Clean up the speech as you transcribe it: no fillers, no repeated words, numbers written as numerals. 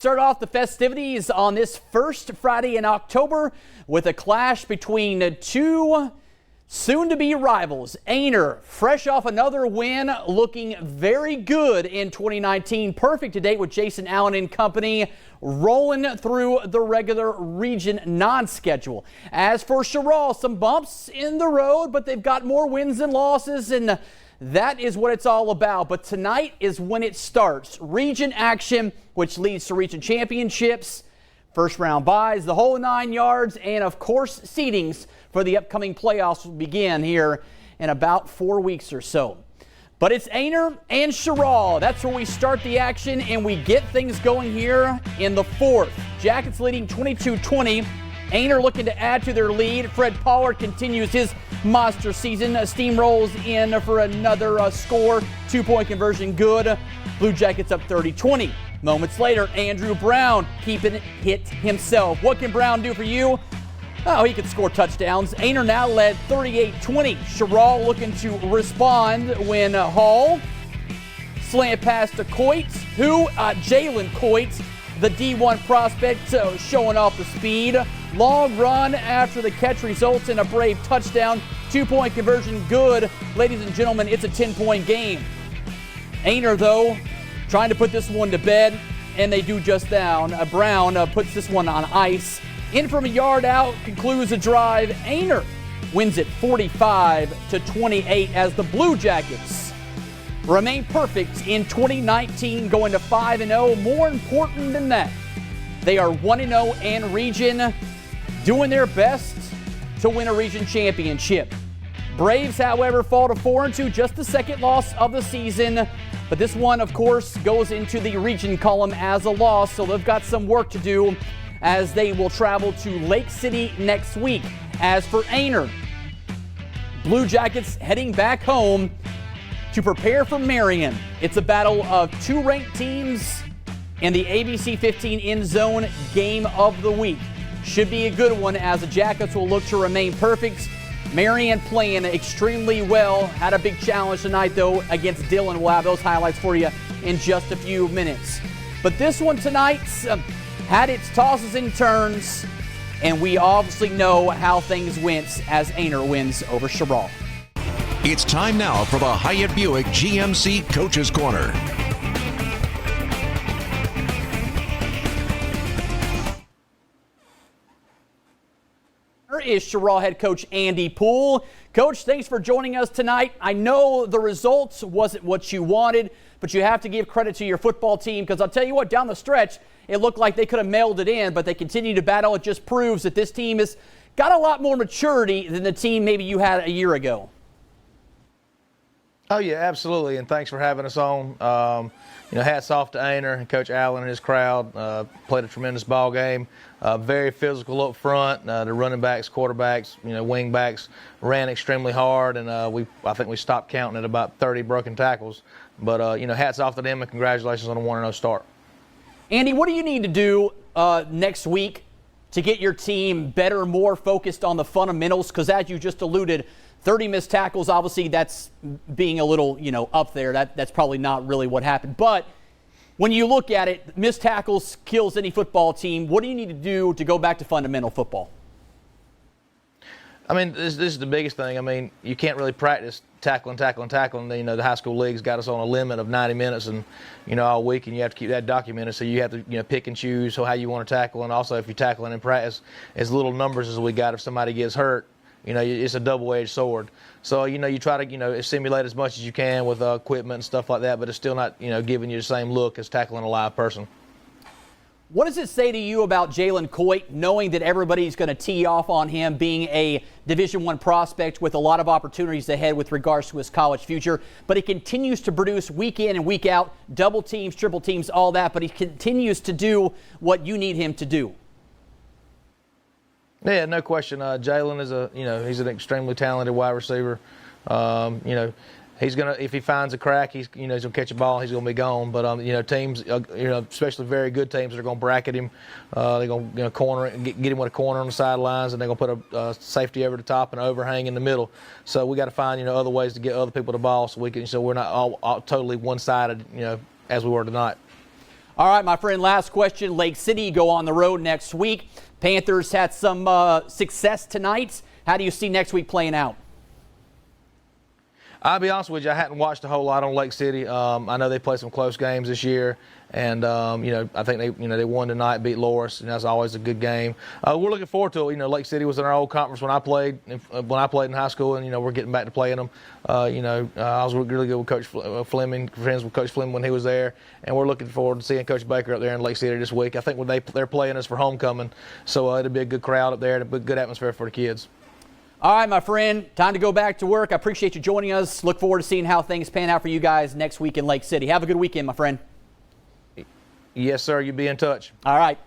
Start off the festivities on this first Friday in October with a clash between two soon-to-be rivals. Aynor, fresh off another win, looking very good in 2019. Perfect to date with Jason Allen and company, rolling through the regular region non-schedule. As for Cheraw, some bumps in the road, but they've got more wins than losses, and that is what it's all about. But tonight is when it starts. Region action, which leads to region championships, first round byes, the whole 9 yards, and of course seedings for the upcoming playoffs will begin here in about 4 weeks or so. But it's Aynor and Cheraw. That's where we start the action, and we get things going here in the fourth. Jackets leading 22-20. Aynor looking to add to their lead. Fred Pollard continues his monster season. Steamrolls in for another score. 2-point conversion good. Blue Jackets up 30-20. Moments later, Andrew Brown keeping it hit himself. What can Brown do for you? Oh, he could score touchdowns. Aynor now led 38-20. Cheraw looking to respond when Hall slant pass to Coit, Jalen Coit, the D1 prospect, showing off the speed. Long run after the catch results in a Brave touchdown. 2-point conversion good. Ladies and gentlemen, it's a 10-point game. Aynor, though, trying to put this one to bed, and they do just down. Brown puts this one on ice. In from a yard out, concludes the drive. Aynor wins it 45-28 as the Blue Jackets remain perfect in 2019, going to 5-0. More important than that, they are 1-0 in region, doing their best to win a region championship. Braves, however, fall to 4-2, just the second loss of the season. But this one, of course, goes into the region column as a loss, so they've got some work to do as they will travel to Lake City next week. As for Aynor, Blue Jackets heading back home to prepare for Marion. It's a battle of two ranked teams in the ABC 15 End Zone game of the week. Should be a good one as the Jackets will look to remain perfect. Marion playing extremely well. Had a big challenge tonight, though, against Dillon. We'll have those highlights for you in just a few minutes. But this one tonight had its tosses and turns, and we obviously know how things went as Aynor wins over Cheraw. It's time now for the Hyatt Buick GMC Coach's Corner. Is Cheraw head coach Andy Poole. Coach, thanks for joining us tonight. I know the results wasn't what you wanted, but you have to give credit to your football team, because I'll tell you what, down the stretch, it looked like they could have mailed it in, but they continue to battle. It just proves that this team has got a lot more maturity than the team maybe you had a year ago. Oh, yeah, absolutely, and thanks for having us on. Hats off to Aynor and Coach Allen and his crowd. Played a tremendous ball game. Very physical up front. The running backs, quarterbacks, wing backs ran extremely hard, and I think we stopped counting at about 30 broken tackles. But, hats off to them, and congratulations on a 1-0 start. Andy, what do you need to do next week to get your team better, more focused on the fundamentals? Because as you just alluded, 30 missed tackles, obviously that's being a little, up there. That's probably not really what happened. But when you look at it, missed tackles kills any football team. What do you need to do to go back to fundamental football? This is the biggest thing. You can't really practice tackling. The high school league's got us on a limit of 90 minutes and, all week, and you have to keep that documented. So you have to, pick and choose how you want to tackle. And also if you're tackling in practice, as little numbers as we got, if somebody gets hurt, it's a double-edged sword. So, you try to, simulate as much as you can with equipment and stuff like that, but it's still not, giving you the same look as tackling a live person. What does it say to you about Jalen Coit, knowing that everybody's going to tee off on him being a Division I prospect with a lot of opportunities ahead with regards to his college future, but he continues to produce week in and week out, double teams, triple teams, all that, but he continues to do what you need him to do? Yeah, no question. Jalen is he's an extremely talented wide receiver. He's gonna, if he finds a crack, he's gonna catch a ball, he's gonna be gone. But teams, especially very good teams, are gonna bracket him. They're gonna corner it and get him with a corner on the sidelines, and they're gonna put a safety over the top and an overhang in the middle. So we got to find other ways to get other people the ball, so we're not all totally one-sided, as we were tonight. All right, my friend, last question. Lake City go on the road next week. Panthers had some success tonight. How do you see next week playing out? I'll be honest with you, I hadn't watched a whole lot on Lake City. I know they played some close games this year, and I think they won tonight, beat Loris, and that's always a good game. We're looking forward to it. Lake City was in our old conference when I played in high school, and we're getting back to playing them. I was really good with Coach Fleming, friends with Coach Fleming when he was there, and we're looking forward to seeing Coach Baker up there in Lake City this week. I think when they're playing us for homecoming, so it'll be a good crowd up there and a good atmosphere for the kids. All right, my friend, time to go back to work. I appreciate you joining us. Look forward to seeing how things pan out for you guys next week in Lake City. Have a good weekend, my friend. Yes, sir. You be in touch. All right.